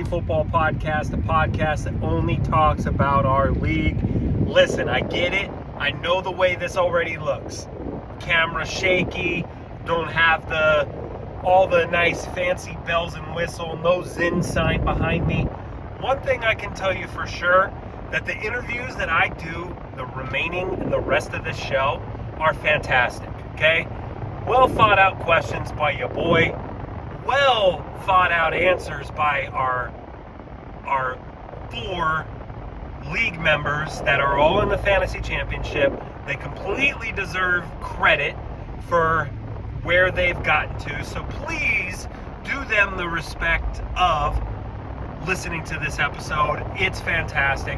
Football Podcast, a podcast that only talks about our league. Listen, I get it. I know the way this already looks. Camera shaky, don't have all the nice fancy bells and whistle, no Zin sign behind me. One thing I can tell you for sure, that the interviews that I do, the remaining and the rest of this show, are fantastic, okay? Well thought out questions by your boy. Well thought out answers by our four league members that are all in the fantasy championship. They completely deserve credit for where they've gotten to. So please do them the respect of listening to this episode. It's fantastic.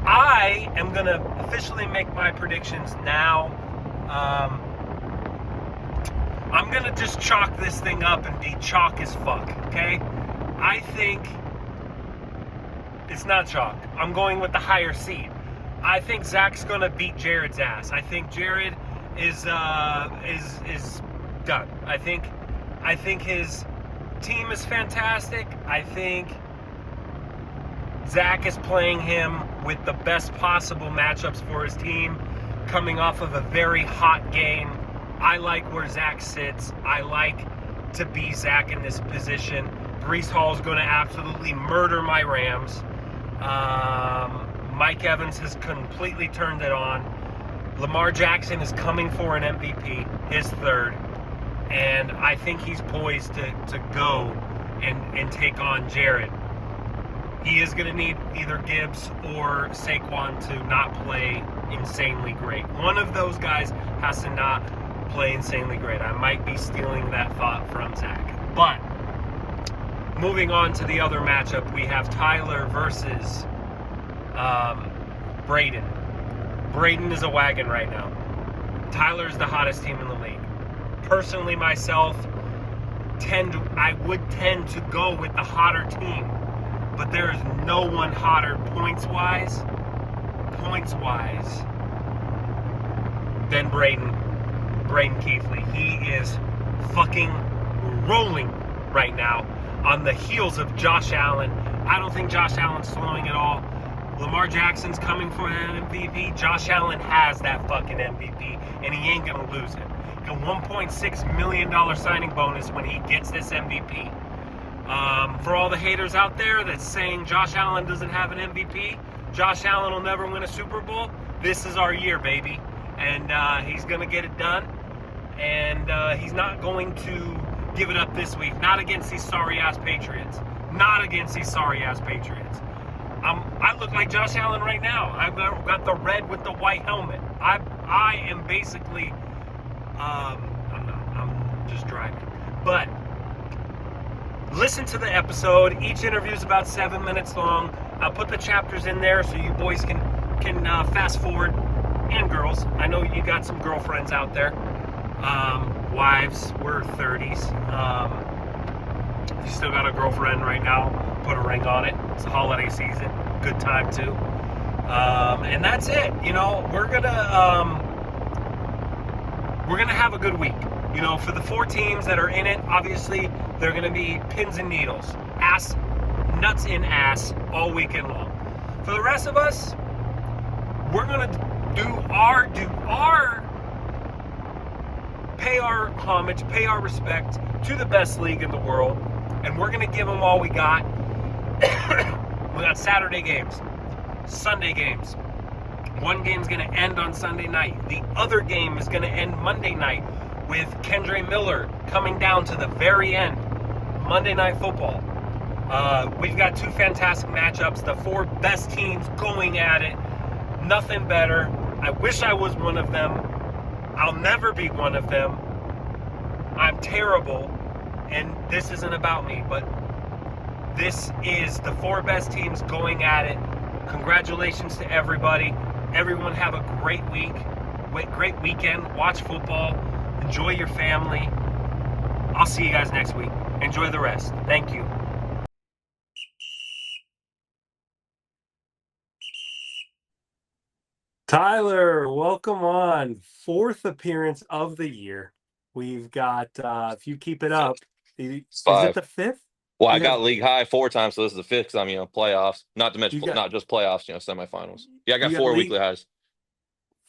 I am going to officially make my predictions now. I'm going to just chalk this thing up and be chalk as fuck, okay? I think it's not chalk. I'm going with the higher seed. I think Zach's going to beat Jared's ass. I think Jared is done. I think his team is fantastic. I think Zach is playing him with the best possible matchups for his team, coming off of a very hot game. I like where Zach sits. I like to be Zach in this position. Breece Hall is going to absolutely murder my Rams. Mike Evans has completely turned it on. Lamar Jackson is coming for an MVP, his third. And I think he's poised to go and take on Jared. He is going to need either Gibbs or Saquon to not play insanely great. One of those guys has to not play insanely great. I might be stealing that thought from Zach. But moving on to the other matchup, we have Tyler versus Braden. Braden is a wagon right now. Tyler's the hottest team in the league. Personally, myself, I would tend to go with the hotter team. But there is no one hotter points-wise, than Braden Keithley. He is fucking rolling right now on the heels of Josh Allen. I don't think Josh Allen's slowing at all. Lamar Jackson's coming for an MVP. Josh Allen has that fucking MVP, and he ain't gonna lose it. A $1.6 million signing bonus when he gets this MVP. For all the haters out there that's saying Josh Allen doesn't have an MVP, Josh Allen will never win a Super Bowl, this is our year, baby. And he's going to get it done. And he's not going to give it up this week. Not against these sorry-ass Patriots. I look like Josh Allen right now. I've got the red with the white helmet. I am basically... I'm just driving. But... listen to the episode. Each interview is about 7 minutes long. I'll put the chapters in there so you boys can fast forward, and girls. I know you got some girlfriends out there. Wives, we're 30s. If you still got a girlfriend right now, put a ring on it. It's a holiday season. Good time too. And that's it. You know, we're gonna have a good week. You know, for the four teams that are in it, obviously, they're going to be pins and needles. Nuts in ass all weekend long. For the rest of us, we're going to pay our homage, pay our respect to the best league in the world, and we're going to give them all we got. We got Saturday games, Sunday games. One game's going to end on Sunday night. The other game is going to end Monday night, with Kendre Miller coming down to the very end. Monday Night Football. We've got two fantastic matchups. The four best teams going at it. Nothing better. I wish I was one of them. I'll never be one of them. I'm terrible. And this isn't about me, but this is the four best teams going at it. Congratulations to everybody. Everyone have a great week. Great weekend. Watch football. Enjoy your family. I'll see you guys next week. Enjoy the rest. Thank you. Tyler, welcome on. Fourth appearance of the year. We've got, if you keep it up, is it Five. the fifth? Well, I You got have league high 4 times, so this is the fifth. 'Cause I'm, playoffs. Not to mention, you got not just playoffs. Semifinals. Yeah, I got you got four league weekly highs.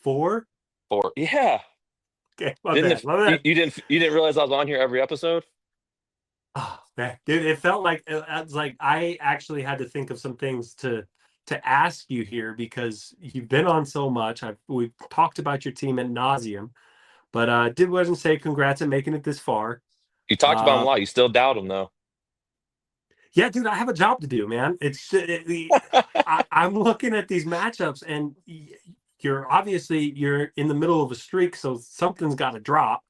4. Four. Yeah. Okay, my Didn't bad, if my you, bad. you didn't realize I was on here every episode? Oh man, dude, it felt like it's like I actually had to think of some things to ask you here because you've been on so much. We've talked about your team at nauseum, but did wasn't say congrats on making it this far. You talked about him a Uh, lot. You still doubt him though. yeah, dude, I have a job to do, man. I'm looking at these matchups, and you're in the middle of a streak, so something's got to drop.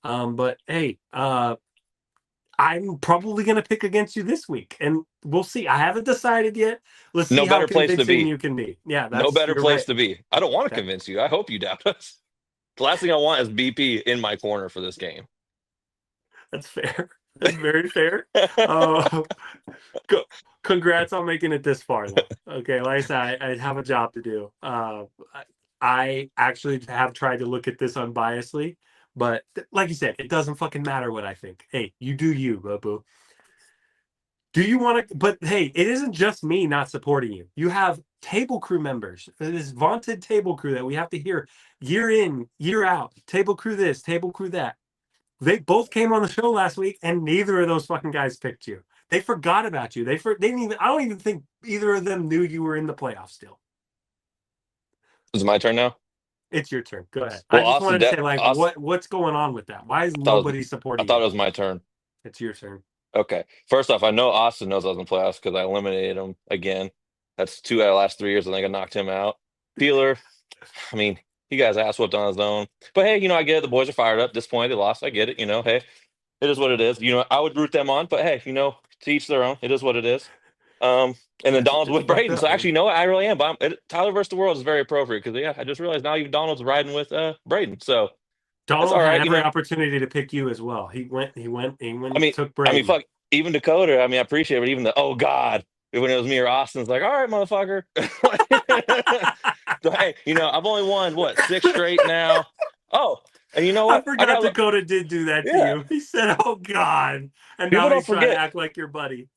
But hey, I'm probably going to pick against you this week, and we'll see. I haven't decided yet. Let's see No how better place to convincing be. you can be. Yeah, No better you're place right. to be. I don't want to That convince you. I hope you doubt us. The last thing I want is BP in my corner for this game. that's fair. That's very fair. Uh, co- Congrats on making it this far, though. Okay, like I said, I have a job to do. I actually have tried to look at this unbiasedly, but like you said, it doesn't fucking matter what I think. Hey, you do you, boo. Do you want to? But hey, it isn't just me not supporting you. You have table crew members, this vaunted table crew that we have to hear year in, year out. Table crew this, table crew that. They both came on the show last week, and neither of those fucking guys picked you. They forgot about you. They didn't even. I don't even think either of them knew you were in the playoffs. Still, Is it my turn now? it's your turn. Go ahead. I Well, just wanted to say, like, Austin, what's going on with that? Why is I thought it was, nobody I supporting thought you? it was my turn. It's your turn. Okay. First off, I know Austin knows I was in the playoffs because I eliminated him again. That's 2 out of the last 3 years. I think I knocked him out. Peeler, I mean, he got his ass whooped on his own. But hey, I get it. The boys are fired up. Disappointed they lost. I get it. Hey, it is what it is. I would root them on, but hey, to each their own. It is what it is. Um, and then Donald's It's with fucked Braden. So up, man. actually, I really am. But Tyler versus the world is very appropriate because yeah, I just realized now even Donald's riding with Braden. So that's Donald all had right. every opportunity to pick you as well. I mean, Took I mean, Braden. fuck. Even Dakota. I mean, I appreciate it. But even the oh god, when it was me or Austin, it's like, all right, motherfucker. So hey, I've only won what 6 straight now. Oh, and you know I what? I forgot got Dakota did do that to yeah. you. He said, "Oh God," and People now don't he's trying to forget. act like your buddy.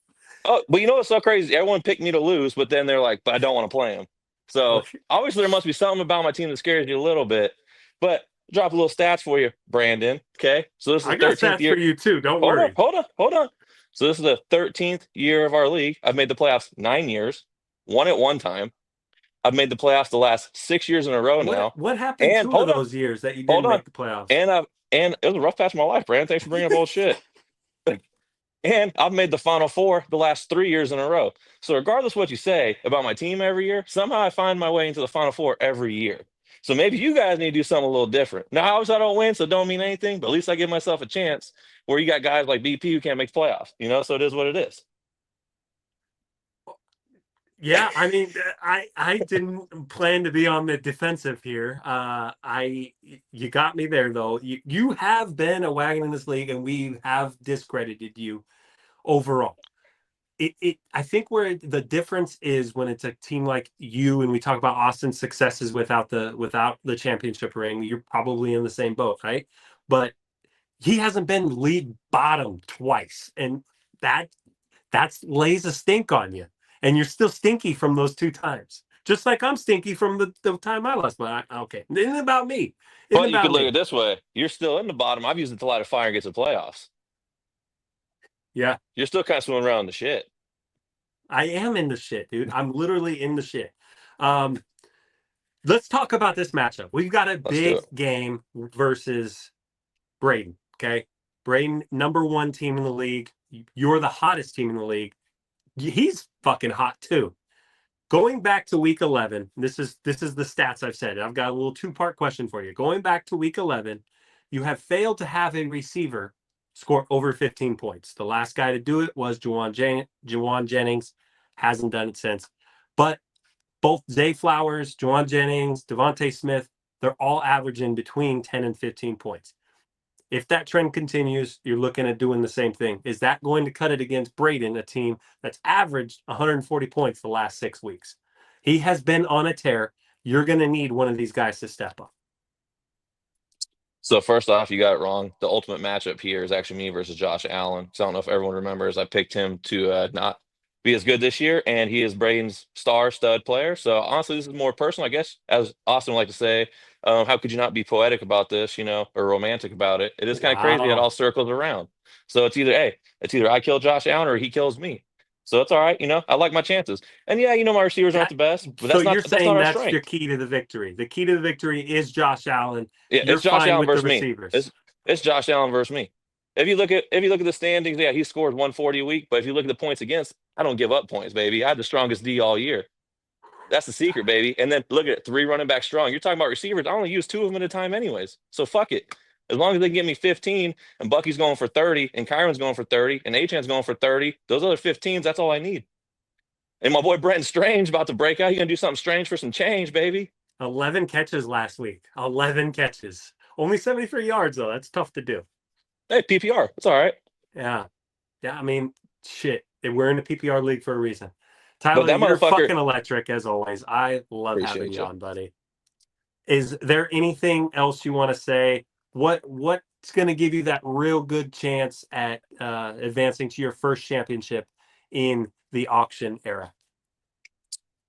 Oh, but you know what's so crazy? Everyone picked me to lose, but then they're like, but I don't want to play him. So Okay. obviously there must be something about my team that scares you a little bit. But drop a little stats for you, Brandon. Okay. So this is the I got 13th stats for year. you too. Don't Hold on, worry. hold on, hold on. So this is the 13th year of our league. I've made the playoffs 9 years, won it one time. I've made the playoffs the last 6 years in a row What now. what happened And 2 of hold on, those years that you hold didn't on. make the playoffs? And it was a rough patch of my life, Brandon. Thanks for bringing up old shit. And I've made the Final Four the last 3 years in a row. So regardless what you say about my team every year, somehow I find my way into the Final Four every year. So maybe you guys need to do something a little different. Now, obviously, I don't win, so it don't mean anything. But at least I give myself a chance. Where you got guys like BP who can't make the playoffs. So it is what it is. Yeah, I mean, I didn't plan to be on the defensive here. I You got me there though. You have been a wagon in this league, and we have discredited you overall. I think where the difference is when it's a team like you, and we talk about Austin's successes without the championship ring, you're probably in the same boat, right? But he hasn't been league bottom twice, and that that's lays a stink on you, and you're still stinky from those 2 times. Just like I'm stinky from the time I lost my. Okay, it isn't about me. It isn't But you could about look at it me. this way: you're still in the bottom. I've used it to light a fire and get to the playoffs. Yeah, You're still kind of swimming around in the shit. I am in the shit, dude. I'm literally in the shit. Um, let's talk about this matchup. We've got a Let's do big it. game versus Braden. Okay, Braden, number one team in the league. You're the hottest team in the league. He's fucking hot too. Going back to week 11, this is the stats I've said. I've got a little two-part question for you. Going back to week 11, you have failed to have a receiver score over 15 points. The last guy to do it was Juwan Jennings. Hasn't done it since. But both Zay Flowers, Juwan Jennings, Devontae Smith, they're all averaging between 10 and 15 points. If that trend continues, you're looking at doing the same thing. Is that going to cut it against Braden, a team that's averaged 140 points the last 6 weeks? He has been on a tear. You're going to need one of these guys to step up. So first off, you got it wrong. The ultimate matchup here is actually me versus Josh Allen. So I don't know if everyone remembers. I picked him to not be as good this year, and he is Braden's star stud player. So honestly, this is more personal, I guess. As Austin would like to say, how could you not be poetic about this, or romantic about it? It is kind of crazy how it all Wow. circles around. So it's either I kill Josh Allen or he kills me. So it's all right. I like my chances. And yeah, my receivers aren't That, the best, but so you're that's not saying our that's your strength. key to the victory. The key to the victory is Josh Allen. Yeah, You're it's Josh fine Allen with the versus me. receivers. It's Josh Allen versus me. If you look at the standings, yeah, he scores 140 a week. But if you look at the points against, I don't give up points, baby. I had the strongest D all year. That's the secret, baby. And then look at it, 3 running back strong. You're talking about receivers. I only use 2 of them at a time, anyways. So fuck it. As long as they give me 15, and Bucky's going for 30, and Kyron's going for 30, and Achan's going for 30, those other 15s, that's all I need. And my boy Brenton Strange about to break out. He's gonna do something strange for some change, baby. 11 catches last week. 11 catches. Only 73 yards, though. That's tough to do. Hey, PPR, it's all right. Yeah. Yeah, I mean, shit. We're in the PPR league for a reason. But Tyler, that you're motherfucker, fucking electric, as always. I love having appreciate you you. on, buddy. Is there anything else you want to say? What's going to give you that real good chance at advancing to your first championship in the auction era?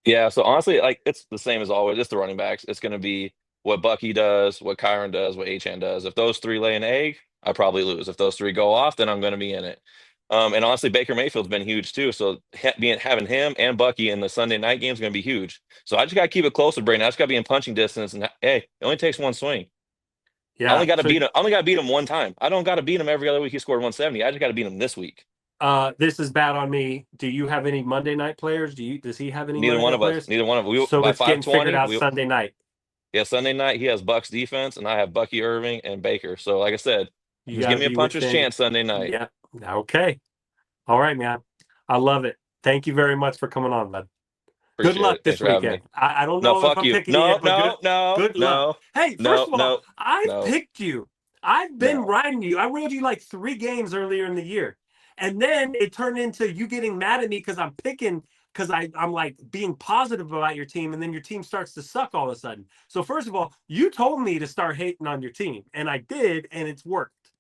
Yeah, so honestly, like it's the same as always. It's the running backs. It's going to be what Bucky does, what Kyron does, what Achan does. If those three lay an egg, I probably lose. If those three go off, then I'm going to be in it. And honestly, Baker Mayfield's been huge too. So having him and Bucky in the Sunday night game is going to be huge. So I just got to keep it close with Brandon. I just got to be in punching distance. And hey, it only takes one swing. I only Yeah. got to So beat him. I only got to beat him one time. I don't got to beat him every other week. He scored 170. I just got to beat him this week. this is bad on me. Do you have any Monday night players? Does he have any Neither Monday one night of us. players? Neither one of us. So By it's getting figured 520, out Sunday night. yeah, Sunday night he has Bucks defense, and I have Bucky Irving and Baker. So, like I said, You just got give to me a be puncher's within. chance Sunday night. Yeah. Okay. All right, man. I love it. Thank you very much for coming on, bud. Good Appreciate luck it. Thanks this for having me. weekend. I don't No, know if fuck I'm you. picking you No, yet, but no, no, good luck. no, Hey, first no, of all, no, I've no, picked you. I've been no. riding you. I rode you like 3 games earlier in the year. And then it turned into you getting mad at me because I'm picking because I'm like being positive about your team, and then your team starts to suck all of a sudden. So first of all, you told me to start hating on your team, and I did, and it's worked.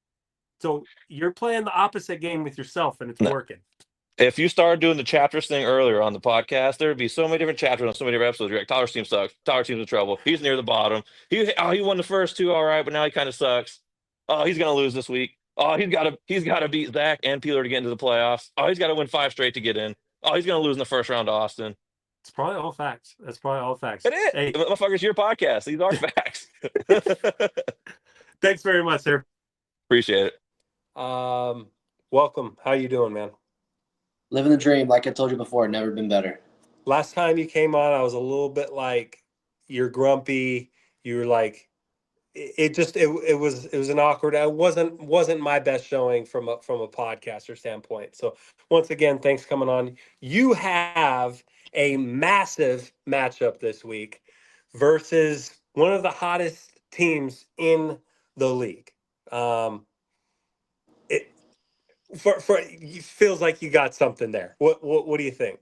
So you're playing the opposite game with yourself, and it's No. working. If you started doing the chapters thing earlier on the podcast, there would be so many different chapters on so many different episodes. You're like, Tyler's team sucks. Tyler's team's in trouble. He's near the bottom. He won the first two, all right, but now he kind of sucks. Oh, he's gonna lose this week. Oh, he's gotta beat Zach and Peeler to get into the playoffs. Oh, he's got to win 5 straight to get in. Oh, he's gonna lose in the first round to Austin. It's probably all facts. That's probably all facts. That's it. Hey, Motherfuckers, your podcast. These are facts. thanks very much, sir. Appreciate it. Welcome. How you doing, man? Living the dream, like I told you before, never been better. Last time you came on, I was a little bit like, you're grumpy. You were like, it was an awkward. It wasn't my best showing from a podcaster standpoint. So once again, thanks for coming on. You have a massive matchup this week versus one of the hottest teams in the league. It it feels like you got something there. What do you think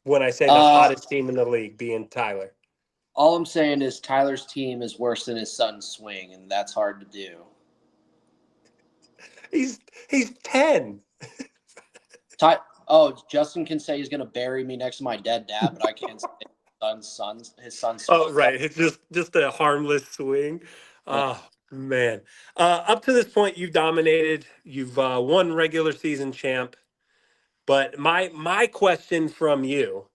when I say the hottest team in the league being Tyler? All I'm saying is Tyler's team is worse than his son's swing, and that's hard to do. He's 10. Justin can say he's going to bury me next to my dead dad, but I can't say his son's Oh, swing. right. It's just a harmless swing. Oh, man. Up to this point, you've dominated. You've won regular season champ. But my question from you,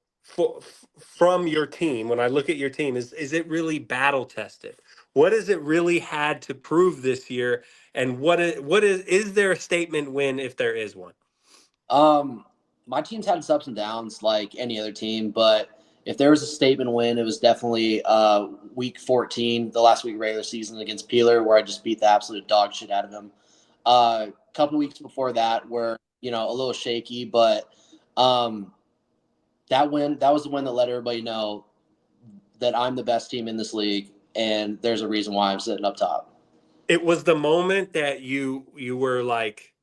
from your team, when I look at your team, is it really battle tested? What has it really had to prove this year? And is there a statement win if there is one? My team's had its ups and downs like any other team, but if there was a statement win, it was definitely week 14, the last week of regular season against Peeler, where I just beat the absolute dog shit out of him. A couple weeks before that were, a little shaky, but that was the win that let everybody know that I'm the best team in this league, and there's a reason why I'm sitting up top. It was the moment that you were like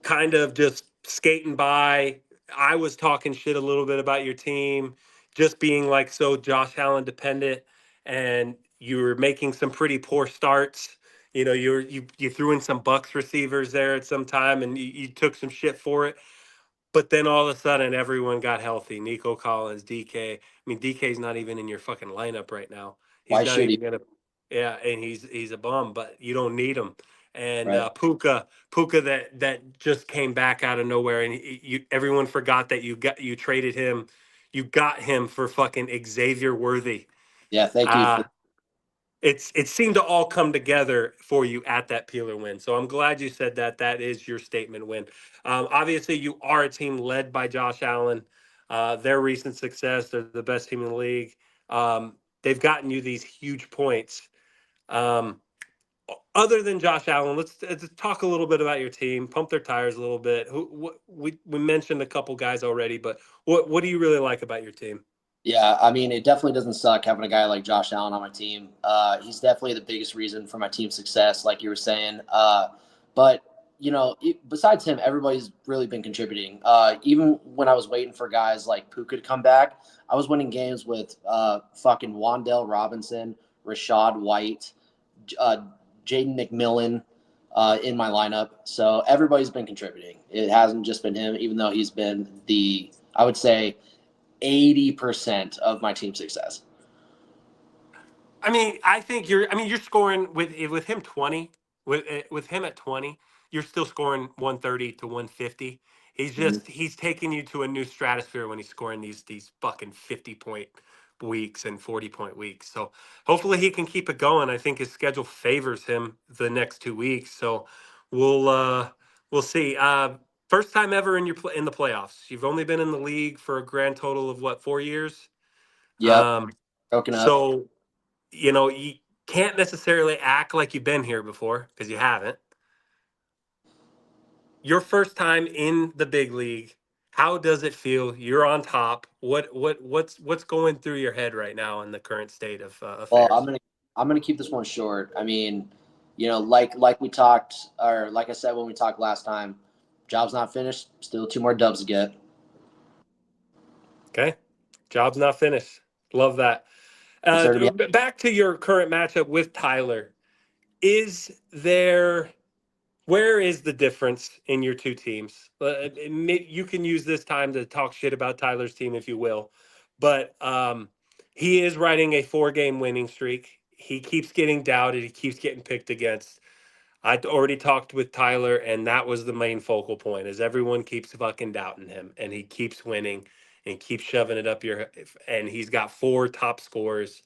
kind of just skating by. I was talking shit a little bit about your team, just being like so Josh Allen dependent, and you were making some pretty poor starts. You know, you threw in some Bucks receivers there at some time, and you took some shit for it. But then all of a sudden, everyone got healthy. Nico Collins, DK. I mean, DK's not even in your fucking lineup right now. He's Why not should he? even gonna. Yeah, and he's a bum, but you don't need him. And Right. Puka that just came back out of nowhere, and everyone forgot that you traded him. You got him for fucking Xavier Worthy. Yeah. Thank you for. It seemed to all come together for you at that Peeler win. So I'm glad you said that. That is your statement win. Obviously, you are a team led by Josh Allen. Their recent success, they're the best team in the league. They've gotten you these huge points. Um, Other than Josh Allen, let's talk a little bit about your team. Pump their tires a little bit. We mentioned a couple guys already, but what do you really like about your team? Yeah, I mean, it definitely doesn't suck having a guy like Josh Allen on my team. He's definitely the biggest reason for my team's success, like you were saying. But besides him, everybody's really been contributing. Even when I was waiting for guys like Puka to come back, I was winning games with fucking Wandale Robinson, Rashad White, uh, Jaden McMillan in my lineup. So everybody's been contributing. It hasn't just been him, even though he's been I would say, 80% of my team success. I mean, I think you're scoring with him 20 with him at 20, you're still scoring 130 to 150. Mhm. He's taking you to a new stratosphere when he's scoring these fucking 50-point weeks and 40-point weeks. So hopefully he can keep it going. I think his schedule favors him the next 2 weeks. So we'll see. First time ever in the playoffs. You've only been in the league for a grand total of what, 4 years? Yep. Um, Broken up. so you can't necessarily act like you've been here before because you haven't. Your first time in the big league, how does it feel? You're on top. What's going through your head right now in the current state of Well, affairs? I'm gonna keep this one short. I mean, like we talked, or like I said when we talked last time, job's not finished. Still two more dubs to get. Okay, job's not finished. Love that. It's already. Back to your current matchup with Tyler. Is there Where is the difference in your two teams? You can use this time to talk shit about Tyler's team if you will, but he is riding a 4-game winning streak. He keeps getting doubted. He keeps getting picked against. I already talked with Tyler, and that was the main focal point. Is everyone keeps fucking doubting him, and he keeps winning and keeps shoving it up your. And he's got 4 top scores.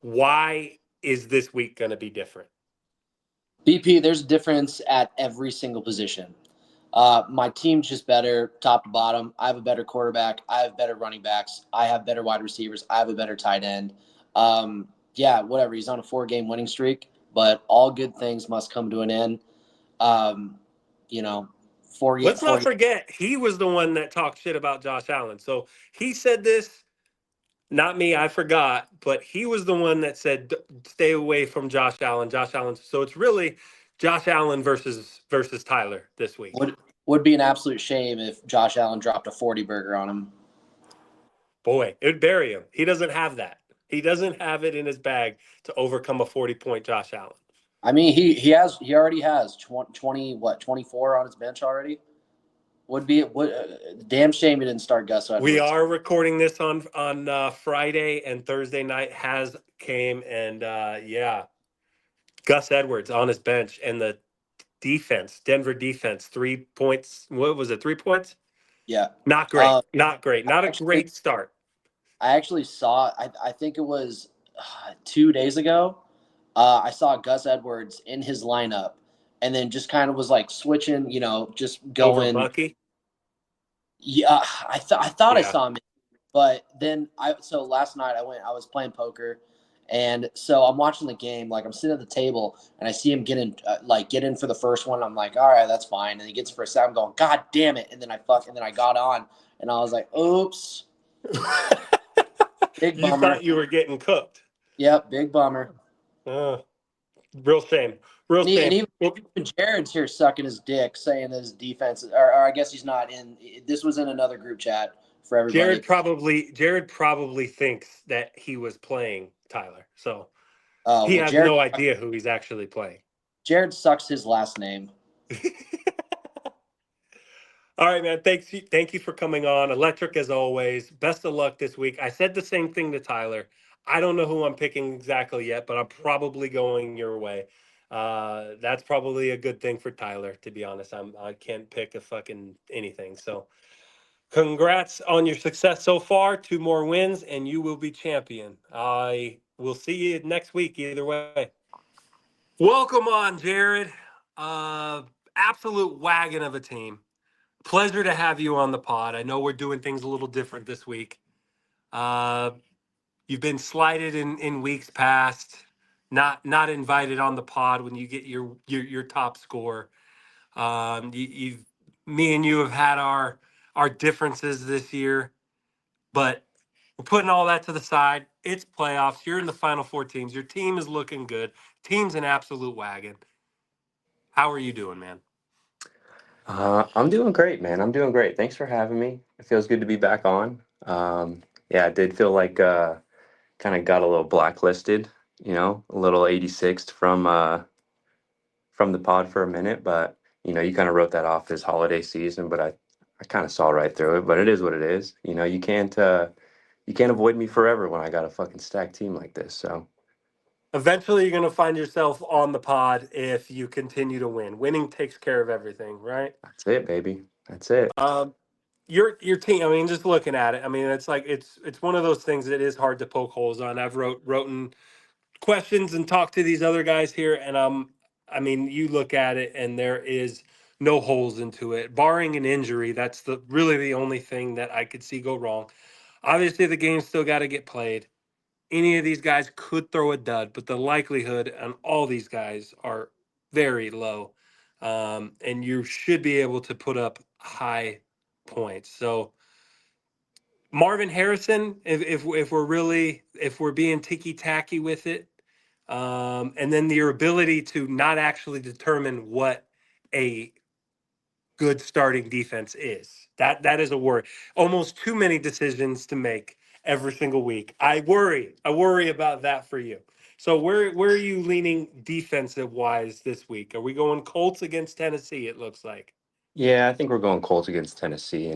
Why is this week going to be different? BP, there's a difference at every single position. My team's just better top to bottom. I have a better quarterback. I have better running backs. I have better wide receivers. I have a better tight end. Yeah, whatever. He's on a 4-game winning streak, but all good things must come to an end. Um, you know, four, Let's four. not forget, he was the one that talked shit about Josh Allen. So he said this, not me, I forgot, but he was the one that said, stay away from Josh Allen, Josh Allen. So it's really Josh Allen versus Tyler this week. Would be an absolute shame if Josh Allen dropped a 40 burger on him. Boy, it would bury him. He doesn't have that. He doesn't have it in his bag to overcome a 40-point Josh Allen. I mean, he already has 20 what 24 on his bench already. Would be damn shame he didn't start Gus We Edwards. are recording this on Friday, and Thursday night has came, and yeah, Gus Edwards on his bench, and the defense, Denver defense, 3 points. What was it? 3 points? Yeah. Not great. Uh, Not great. Not a actually, great start. I actually saw. I think it was 2 days ago. I saw Gus Edwards in his lineup, and then just kind of was like switching. Just Over going. Bucky. Yeah, I thought I Yeah. saw him, but then so last night I was playing poker, and so I'm watching the game. Like I'm sitting at the table, and I see him get in for the first one. I'm like, all right, that's fine. And he gets for a second. I'm going, God damn it! And then I got on, and I was like, oops, big You bummer. thought you were getting cooked. Yep, big bummer. Uh, Real shame. Real And shame. even Jared's here sucking his dick, saying his defense, or I guess he's not in. This was in another group chat for everybody. Jared probably thinks that he was playing Tyler. So Oh He well, has no idea who he's actually playing. Jared sucks his last name. All right, man. Thank you for coming on. Electric as always. Best of luck this week. I said the same thing to Tyler. I don't know who I'm picking exactly yet, but I'm probably going your way. That's probably a good thing for Tyler, to be honest. I can't pick a fucking anything. So congrats on your success so far. 2 more wins, and you will be champion. I will see you next week either way. Welcome on, Jared. Absolute wagon of a team. Pleasure to have you on the pod. I know we're doing things a little different this week. Uh, you've been slighted in weeks past, not invited on the pod when you get your top score. You've me and you have had our differences this year, but we're putting all that to the side. It's playoffs. You're in the final 4 teams. Your team is looking good. Team's an absolute wagon. How are you doing, man? I'm doing great, man. I'm doing great. Thanks for having me. It feels good to be back on. Yeah, I did feel like kind of got a little blacklisted, a little 86th from the pod for a minute, but you kind of wrote that off as holiday season, but I kind of saw right through it, but it is what it is. You can't avoid me forever when I got a fucking stacked team like this. So Eventually, you're going to find yourself on the pod if you continue to win. Winning takes care of everything, right? that's it, baby. That's it. Um, your team. I mean, just looking at it, I mean, it's like it's one of those things that is hard to poke holes on. I've wrote questions and talked to these other guys here, and I mean, you look at it, and there is no holes into it, barring an injury. That's really the only thing that I could see go wrong. Obviously, the game's still got to get played. Any of these guys could throw a dud, but the likelihood on all these guys are very low. And you should be able to put up high points. So Marvin Harrison, if we're being ticky tacky with it, and then your ability to not actually determine what a good starting defense is. That is a worry. Almost too many decisions to make every single week. I worry about that for you. So where are you leaning defensive wise this week? Are we going Colts against Tennessee? It looks like. Yeah, I think we're going Colts against Tennessee,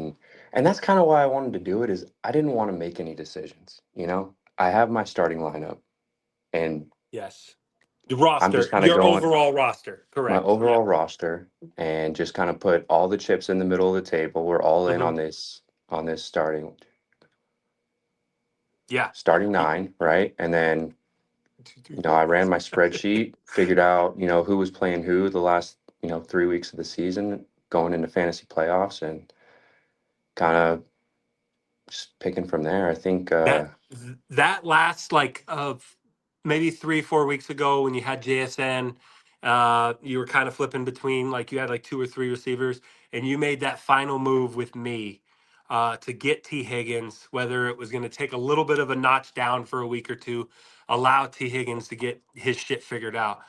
and that's kind of why I wanted to do it. Is I didn't want to make any decisions. I have my starting lineup, and Yes. The I'm just roster, kind of your going overall roster, my correct? Yeah. overall roster, and just kind of put all the chips in the middle of the table. We're all in Hmm. on this Yeah. starting 9, right? And then 2, 3, I 4, 5, ran my 6. spreadsheet, figured out who was playing who the last 3 weeks of the season, going into fantasy playoffs, and kind of just picking from there. I think. That last like of maybe 3 4 weeks ago when you had JSN, you were kind of flipping between like you had like 2 or 3 receivers, and you made that final move with me to get T Higgins, whether it was going to take a little bit of a notch down for a week or two, allow T Higgins to get his shit figured out.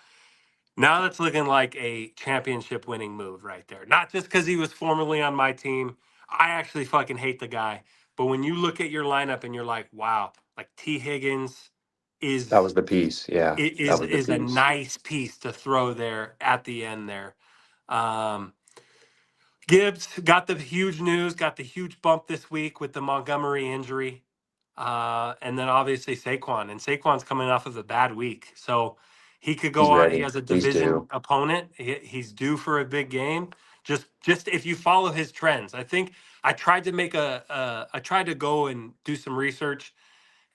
Now that's looking like a championship winning move right there. Not just because he was formerly on my team. I actually fucking hate the guy. But when you look at your lineup and you're like, wow, like T Higgins That is was the piece. Yeah, that was the is a piece. nice piece to throw there at the end there. Um, Gibbs got the huge news, got the huge bump this week with the Montgomery injury. And then obviously Saquon. And Saquon's coming off of a bad week. So he could He's go on. He ready. has a He's division due. opponent. He's due for a big game. Just if you follow his trends. I think I tried to I tried to go and do some research,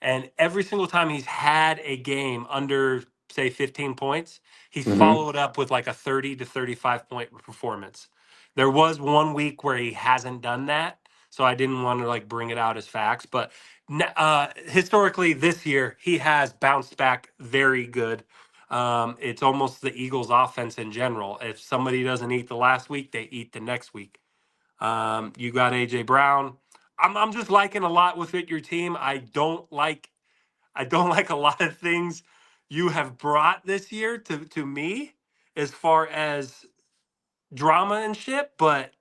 and every single time he's had a game under, say, 15 points, he's Hmm. followed up with like a 30 to 35 point performance. There was one week where he hasn't done that. So I didn't want to like bring it out as facts. But historically, this year, he has bounced back very good. It's almost the Eagles' offense in general. If somebody doesn't eat the last week, they eat the next week. You got AJ Brown. I'm just liking a lot with your team. I don't like a lot of things you have brought this year to me as far as drama and shit, but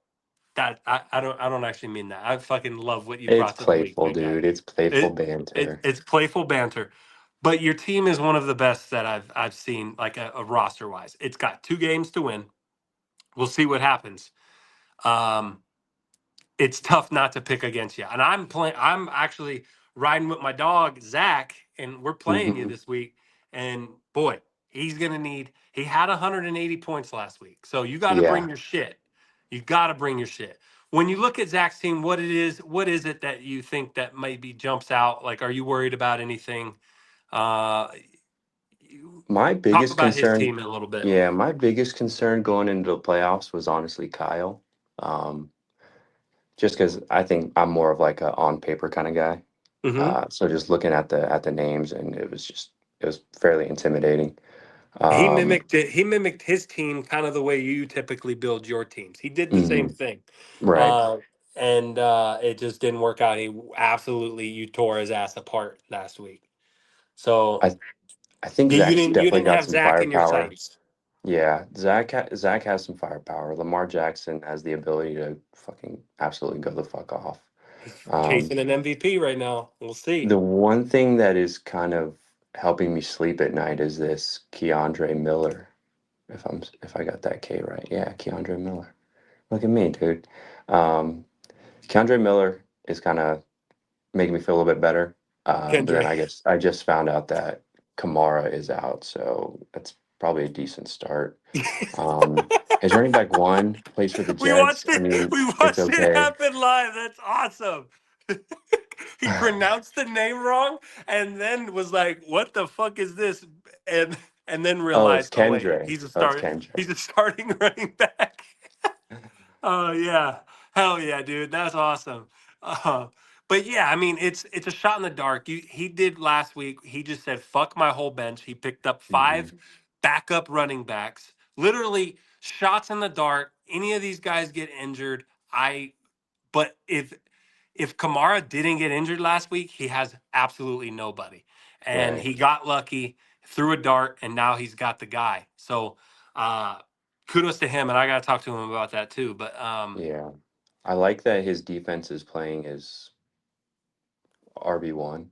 that I don't actually mean that. I fucking love what you It's brought to the league, playful, big guy. dude. It's playful It banter. it's playful banter. But your team is one of the best that I've seen, like a roster wise. It's got 2 games to win. We'll see what happens. It's tough not to pick against you. And I'm actually riding with my dog Zach, and we're playing you Hmm. this week. And boy, he's gonna need. He had 180 points last week, so you got to Yeah. bring your shit. You got to bring your shit. When you look at Zach's team, what is it that you think that maybe jumps out? Like, are you worried about anything? Uh, My Talk biggest about his concern, team a little bit. yeah, my biggest concern going into the playoffs was honestly Kyle. Um, just because I think I'm more of like a on paper kind of guy. Hmm. So just looking at the names, and it was fairly intimidating. He Um, mimicked it. He mimicked his team kind of the way you typically build your teams. He did the same mhm, thing, right. uh, and it just didn't work out. He absolutely you tore his ass apart last week. So I I think you Zach's didn't definitely got have some Zach in your firepower. sights. Yeah, Zach has some firepower. Lamar Jackson has the ability to fucking absolutely go the fuck off. He's Um, chasing an MVP right now. We'll see. the one thing that is kind of helping me sleep at night is this Keandre Miller. If I got that K right, yeah, Keandre Miller. Look at me, dude. Um, Keandre Miller is kind of making me feel a little bit better. But then Kendra. I guess I just found out that Kamara is out, so that's probably a decent start. His running back one plays for the We Jets. watched I it. mean, We it's watched it okay. happen live. That's awesome. He pronounced the name wrong and then was like, "What the fuck is this?" And then Oh, it's realized, "Oh wait, Kendre. Oh, it's Kendre. He's a starting running back." Oh yeah, hell yeah, dude, that's awesome. Uh, but yeah, I mean, it's a shot in the dark. He did last week. He just said, "Fuck my whole bench." He picked up Hmm. 5 backup running backs. Literally shots in the dark. Any of these guys get injured, I. But if Kamara didn't get injured last week, he has absolutely nobody, and Right. he got lucky, threw a dart, and now he's got the guy. So. Uh, Kudos to him, and I got to talk to him about that too. But Yeah. I like that his defense is playing as RB1.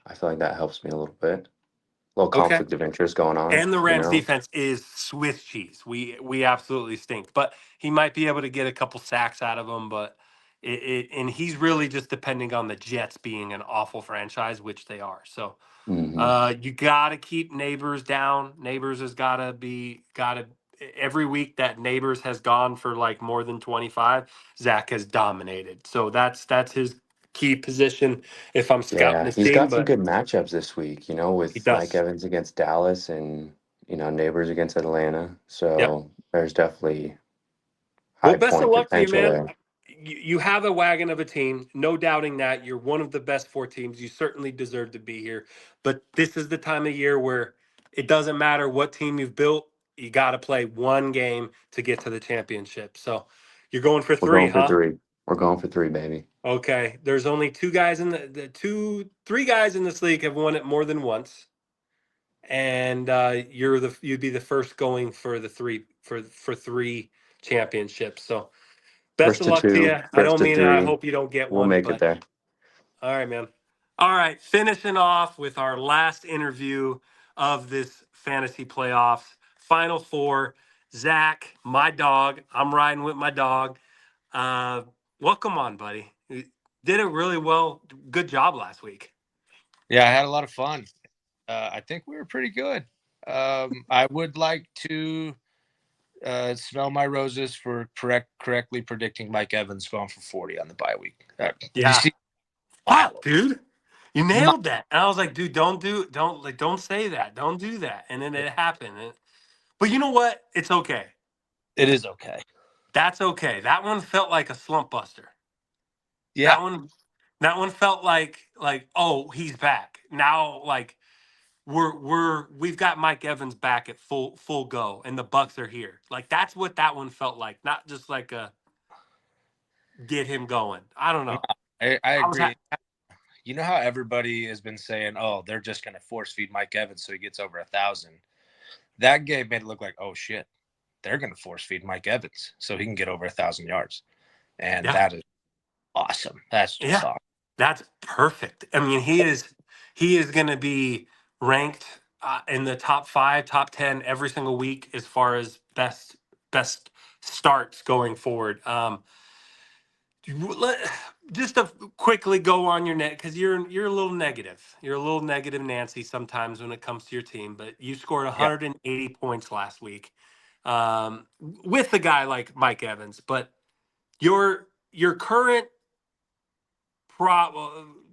I feel like that helps me a little bit. A little okay. conflict of interest going on, And the you Rams know? defense is Swiss cheese. We absolutely stink, but he might be able to get a couple sacks out of them. But and he's really just depending on the Jets being an awful franchise, which they are. So Hmm. you got to keep Neighbors down. Neighbors has got to every week that Neighbors has gone for like more than 25. Zach has dominated. So that's his key position if I'm scouting Yeah, his he's team. got some But good matchups this week, he with Mike does. Evans against Dallas and, neighbors against Atlanta. Yep. So there's definitely Well, high best of point luck to you, potential man. there. You have a wagon of a team, no doubting that. You're one of the best 4 teams. You certainly deserve to be here. But this is the time of year where it doesn't matter what team you've built. You got to play one game to get to the championship. So you're going for We're 3, going for huh? three. We're going for three, baby. Okay. There's only 2 guys in three guys in this league have won it more than once, and you'd be the first going for the 3 championships. So best First of to luck to you. two, I first don't to mean it. I three. hope you don't get We'll one, make it but there. all right, man. All right, finishing off with our last interview of this fantasy playoffs, Final Four. Zach, my dog. I'm riding with my dog. Uh, Welcome on, buddy. You did it really well. Good job last week. Yeah, I had a lot of fun. I think we were pretty good. I would like to smell my roses for correctly predicting Mike Evans going for 40 on the bye week. Did you Yeah. see? Fuck, Wild. dude. You My, nailed that. And I was like, dude, don't say that. Don't do that. And then it happened. But you know what? It's okay. it is okay. That's okay. That one felt like a slump buster. Yeah, That one that one felt like oh, he's back. Now like we've got Mike Evans back at full go and the Bucks are here. Like that's what that one felt like. Not just like a get him going. I don't no, know. I I was agree. You know how everybody has been saying, "Oh, they're just going to force feed Mike Evans so he gets over 1,000." That game made it look like, "Oh shit, they're going to force feed Mike Evans so he can get over 1,000 yards," and yeah. that is awesome. That's just Yeah. awesome. That's perfect. I mean, he is going to be ranked in the top 5, top 10 every single week as far as best starts going forward. Just to quickly go on your net because you're a little negative. You're a little negative, Nancy, sometimes when it comes to your team. But you scored Yeah. 180 points last week with a guy like Mike Evans. But your current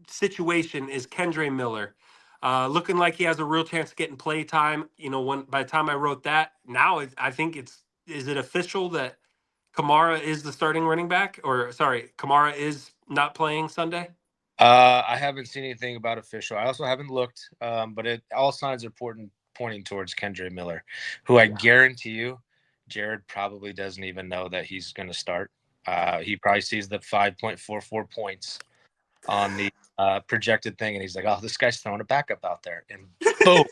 situation is Kendre Miller. Looking like he has a real chance of getting play time. When by the time I wrote that, now I think is it official that Kamara is the starting running back? Or sorry, Kamara is not playing Sunday? I haven't seen anything about official. I also haven't looked, but all signs are pointing towards Kendre Miller, who I guarantee you, Jared probably doesn't even know that he's going to start. He probably sees the 5.44 points on the projected thing, and he's like, "Oh, this guy's throwing a backup out there." And boom,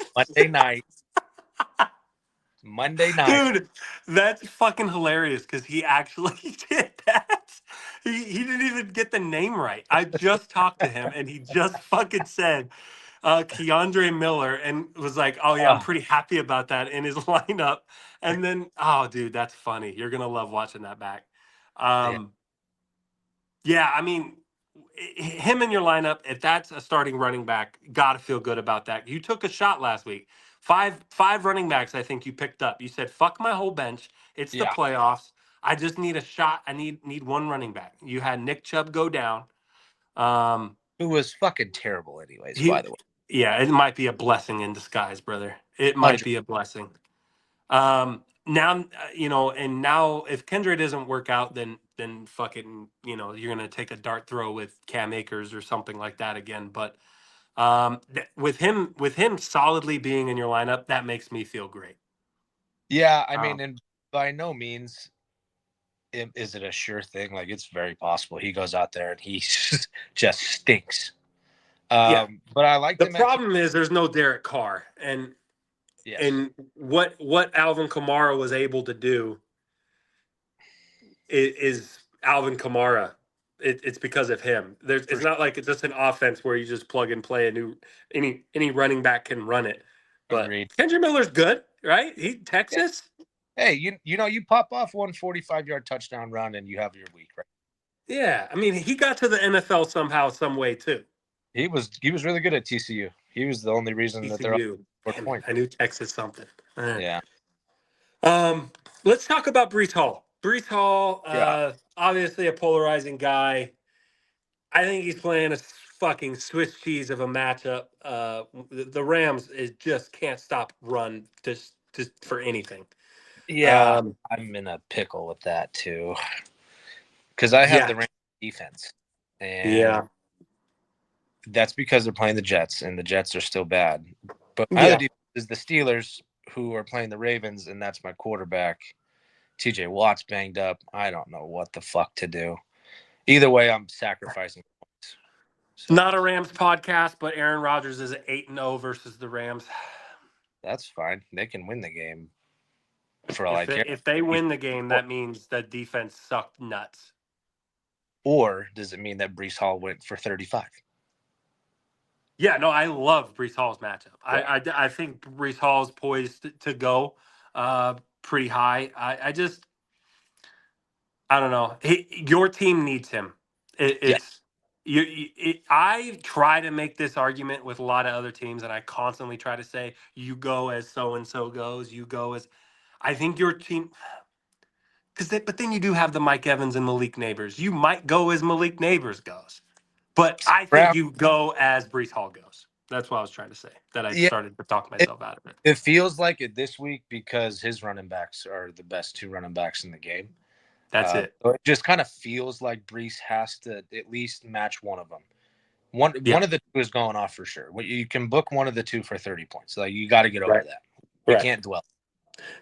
Monday night. Dude, that's fucking hilarious because he actually did that. He didn't even get the name right. I just talked to him and he just fucking said Keandre Miller and was like, oh yeah, I'm pretty happy about that in his lineup. And then, oh dude, that's funny. You're gonna love watching that back. Yeah. Yeah, I mean, him in your lineup, if that's a starting running back, gotta feel good about that. You took a shot last week. Five running backs, I think you picked up. You said, "Fuck my whole bench. It's the Yeah. playoffs. I just need a shot. I need one running back." You had Nick Chubb go down. Who was fucking terrible, anyways, He, by the way. yeah, it might be a blessing in disguise, brother. It might 100. be a blessing. Now and now if Kendra doesn't work out, then fucking you're gonna take a dart throw with Cam Akers or something like that again. But with him solidly being in your lineup, that makes me feel great. Yeah, I mean, Um, and by no means is it a sure thing. Like, it's very possible he goes out there and he just stinks. yeah. But I liked The him at problem is there's no Derek Carr, and yes, and what Alvin Kamara was able to do is Alvin Kamara. It's because of him. It's for not like it's just an offense where you just plug and play any running back can run it. But agreed. Kendra Miller's good, right? He Yeah. Texas. Hey, you pop off 145-yard touchdown run and you have your week, right? Yeah, I mean he got to the NFL somehow, some way too. He was really good at TCU. He was the only reason that they're up TCU. 4 Damn it, points. I knew Texas something. Yeah. Um, let's talk about Brees Hall. Brees Hall, Yeah. obviously a polarizing guy. I think he's playing a fucking Swiss cheese of a matchup. The Rams just can't stop run just for anything. Yeah, I'm in a pickle with that too. Because I have Yeah, the Rams defense. And yeah, that's because they're playing the Jets, and the Jets are still bad. But my other yeah. defense is the Steelers, who are playing the Ravens, and that's my quarterback. TJ Watt's banged up. I don't know what the fuck to do. Either way, I'm sacrificing points. So Not a Rams podcast, but Aaron Rodgers is 8-0 versus the Rams. that's fine. They can win the game for all I care. If they win the game, that means that defense sucked nuts. Or does it mean that Brees Hall went for 35? Yeah, no, I love Brees Hall's matchup. Yeah. I think Brees Hall is poised to go pretty high. I don't know. Your team needs him. Yeah. It's I try to make this argument with a lot of other teams, and I constantly try to say, "You go as so and so goes. You go as." I think your team, but then you do have the Mike Evans and Malik Neighbors. You might go as Malik Neighbors goes, but I think Brown, you go as Brees Hall goes. That's what I was trying to say. That I yeah, started to talk myself out of it. it feels like it this week because his running backs are the best two running backs in the game. That's it. So it just kind of feels like Brees has to at least match one of them. Yeah. One of the two is going off for sure. You can book one of the two for 30 points. Like, you got to get over Right. that. We Right. can't dwell.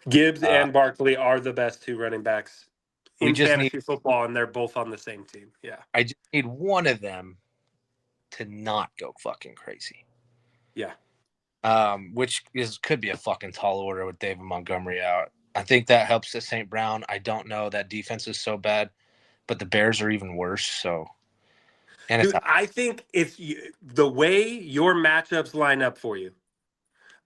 Gibbs and Barkley are the best two running backs We in just need. fantasy football, and they're both on the same team. Yeah. I just need one of them to not go fucking crazy. Yeah. Which could be a fucking tall order with David Montgomery out. I think that helps at St. Brown. I don't know. That defense is so bad, but the Bears are even worse. So, and it's Dude, I think if the way your matchups line up for you,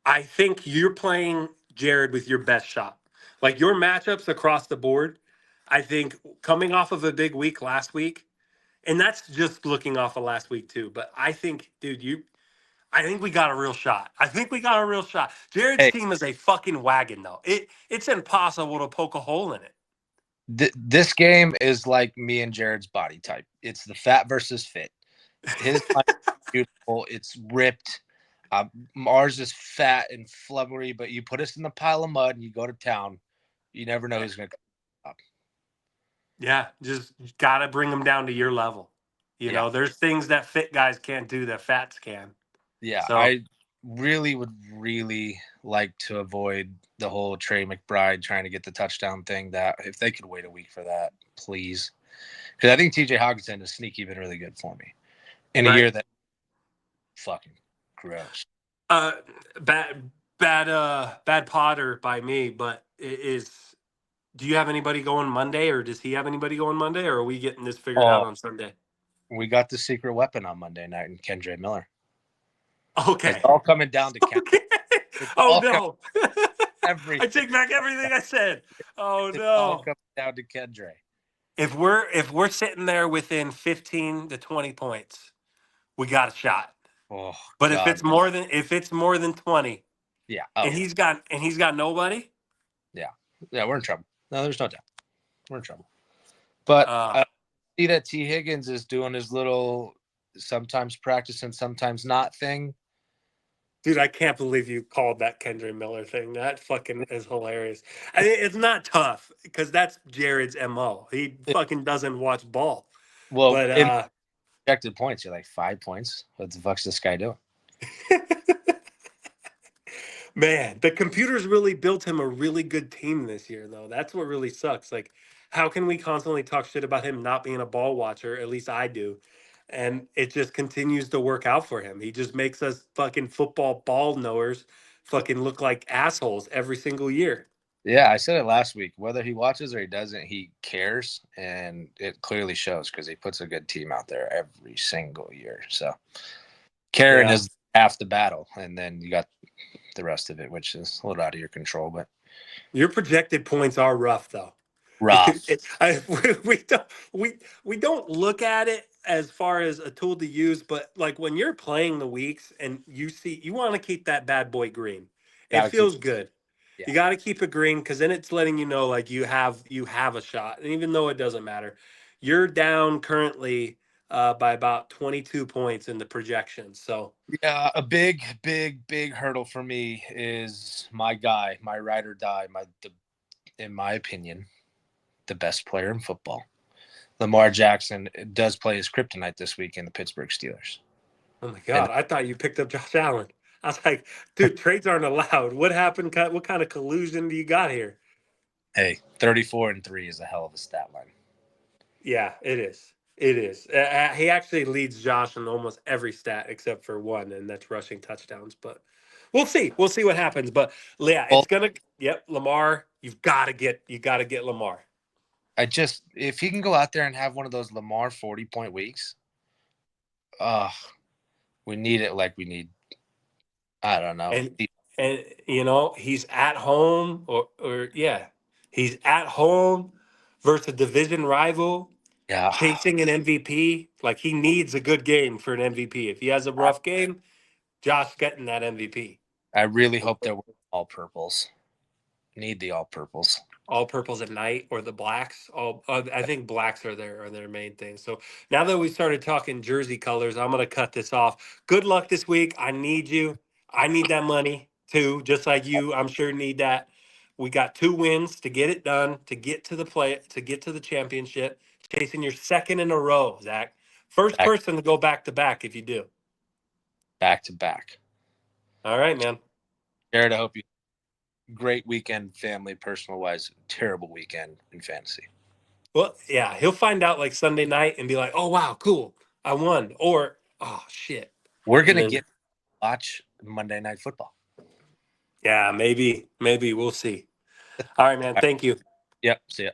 I think you're playing Jared with your best shot. Like your matchups across the board, I think coming off of a big week last week, and that's just looking off of last week too. But I think, dude, I think we got a real shot. I think we got a real shot. Jared's Hey, team is a fucking wagon, though. It's impossible to poke a hole in it. This game is like me and Jared's body type. It's the fat versus fit. His line is beautiful. It's ripped. Ours is fat and flubbery, but you put us in the pile of mud and you go to town. You never know who's going to come up. Yeah, just gotta bring them down to your level. You Yeah. know, there's things that fit guys can't do that fats can. Yeah. So I really would like to avoid the whole Trey McBride trying to get the touchdown thing. That if they could wait a week for that, please. Because I think TJ Hawkinson has sneaky been really good for me in a right. year that fucking gross. Uh, bad Potter by me. But is do you have anybody going Monday, or does he have anybody going Monday, or are we getting this figured out Oh, on Sunday? we got the secret weapon on Monday night in Kendra Miller. It's Okay. all coming down to Kendra. Okay. It's Oh all no. I everything. take back everything I said. Oh It's all no. coming down to Kendra. If we're sitting there within 15 to 20 points, we got a shot. Oh But if God. it's more than 20 Yeah. and he's got nobody, Yeah. Yeah. We're in trouble. No, there's no doubt. We're in trouble. But I see that T. Higgins is doing his little sometimes practicing, sometimes not thing. dude, I can't believe you called that Kendra Miller thing. That fucking is hilarious. I mean, it's not tough because that's Jared's MO. He fucking doesn't watch ball. Well, But in projected points, you're like 5 points. What the fuck's this guy doing? man, the computers really built him a really good team this year, though. That's what really sucks. Like, how can we constantly talk shit about him not being a ball watcher? At least I do. And it just continues to work out for him. He just makes us fucking football ball knowers fucking look like assholes every single year. Yeah, I said it last week. Whether he watches or he doesn't, he cares, and it clearly shows because he puts a good team out there every single year. So caring Yeah. is half the battle, and then you got the rest of it, which is a little out of your control, but Your projected points are rough, though. rough. We don't we don't look at it as far as a tool to use, but like when you're playing the weeks and you want to keep that bad boy green. It Gotta keep, feels good. yeah, You got to keep it green because then it's letting you know like you have a shot, and even though it doesn't matter, you're down currently by about 22 points in the projections. So yeah. A big hurdle for me is my guy, my ride or die, in my opinion, the best player in football. Lamar Jackson does play his kryptonite this week in the Pittsburgh Steelers. oh my And God, I thought you picked up Josh Allen. I was like, dude, trades aren't allowed. What happened? What kind of collusion do you got here? hey, 34-3 is a hell of a stat line. Yeah, it is. It is. He actually leads Josh in almost every stat except for one, and that's rushing touchdowns. But we'll see. We'll see what happens. But yeah, Well, it's gonna. Yep, Lamar. You got to get Lamar. if he can go out there and have one of those Lamar 40-point weeks, we need it like we need, I don't know. And he's at home or yeah, he's at home versus a division rival Yeah. chasing an MVP. Like he needs a good game for an MVP. If he has a rough game, Josh getting that MVP. I really hope they're all purples. Need the all purples. All purples at night or the blacks. I think blacks are their main thing. So now that we started talking jersey colors, I'm gonna cut this off. Good luck this week. I need you. I need that money too, just like you. I'm sure need that. We got 2 wins to get it done, to get to the championship. Chasing your second in a row, Zach. First person to go back to back if you do. Back to back. All right, man. Jared, I hope you great weekend, family, personal wise, terrible weekend in fantasy. Well, yeah, he'll find out like Sunday night and be like, "Oh wow, cool, I won," or "Oh shit." We're And gonna then, watch Monday Night Football. yeah, maybe we'll see. All right, man. All right. Thank you. Yep. See ya.